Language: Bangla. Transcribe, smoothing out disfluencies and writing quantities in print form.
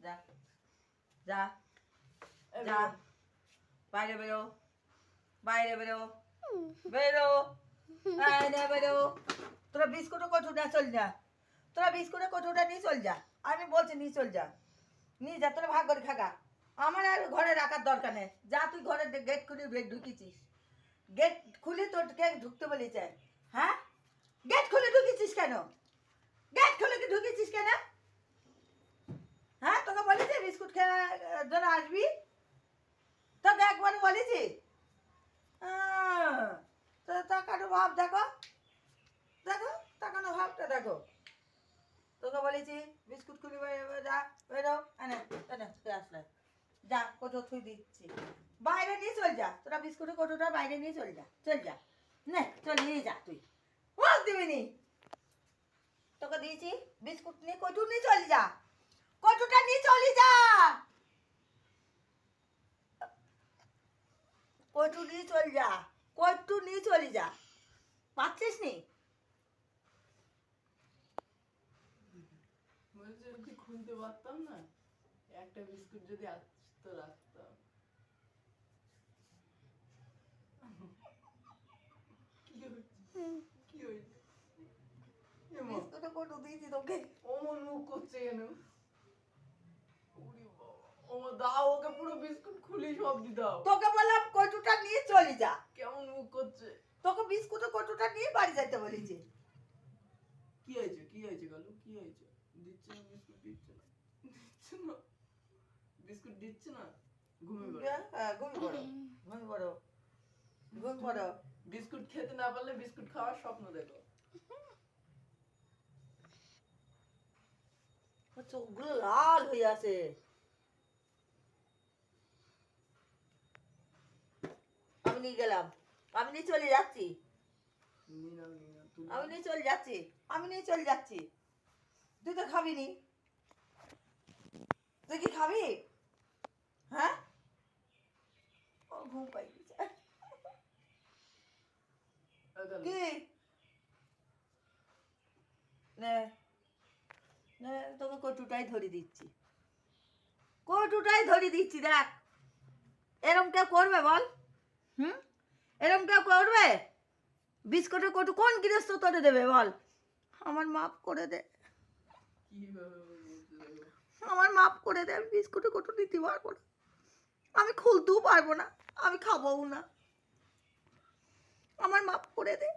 যা যা যা বাইরে বেরো বাইরে বেরো বেরো বাইরে বেরো তোরা বিস্কুটের কৌটোটা চল যা তোরা বিস্কুটের কৌটোটা নিয়ে চল যা আমি বলছি নিয়ে চল যা নিয়ে যা তোরা ভাগ করে খাগা আমার আর ঘরে রাখার দরকার নেই যা তুই ঘরে গেট খুলে ঢুকিছিস গেট খুলে তোকে ঢুকতে বলেছে হ্যাঁ গেট খুলে ঢুকেছিস কেন গেট খুলে কি ঢুকেছিস কেন হ্যাঁ তোকে বলেছি বিস্কুট খেয়ে জন্য আসবি তোকে একবার বলেছি তো টাকানো ভাব দেখো দেখো টাকানো ভাবটা দেখো তোকে বলেছি বিস্কুট খুলে যা বেরো এনে এনে আসলে যা কোটো থুই দিচ্ছি বাইরে নিয়ে চল যা তোরা বিস্কুটের কোটোটা বাইরে নিয়ে চল যা নে চল নিয়ে যা তুই বল দিবি নি তোকে দিয়েছি বিস্কুট নিয়ে কোটো নিয়ে চল যা কোটোটা নিয়ে চলি যা কোটো নিয়ে চল যা কোটো নিয়ে চলি যা পাচ্ছিস নি যদি খুলতে পারতাম না একটা বিস্কুট যদি আসতো রাখতাম কি হয়েছে বিস্কুটে কোটো দিয়েছি তোকে অমন মুখ করছে কেন ওমা দাও ওকে পুরো বিস্কুট খুলে সব দি দাও তোকে বললাম কোটোটা নিয়ে চলি যা কেমন মুখ করছে তোকে বিস্কুটের কোটোটা নিয়ে বাড়ি যেতে বলেছি কি হয়েছে গালু কি হয়েছে দিচ্ছে না বিস্কুট দিচ্ছে না বিস্কুট দিচ্ছে না ঘুমিয়ে পড়ো ঘুম পড়ো বিস্কুট খেতে না পারলে বিস্কুট খাওয়ার স্বপ্ন দেখো চোখগুলো লাল হয়ে আছে আমি নিয়ে গেলাম আমি নিয়ে চলে যাচ্ছি আমি নিয়ে চলে যাচ্ছি তুই তো খাবি নি তুই কি খাবি হ্যাঁ ও ঘুম পাই কি নে নে তোকে কটুটাই ধরে দিচ্ছি দেখ এরম কেউ করবে বল এরম কেউ করবে বিস্কুটের কটু কোন গৃহস্থ তোরে দেবে বল আমার মাপ করে দে আমার মাপ করে দে আমি বিস্কুটের কটু দিতে পারবো না আমি খুলতেও পারবো না আমি খাবো না আমার মাপ করে দে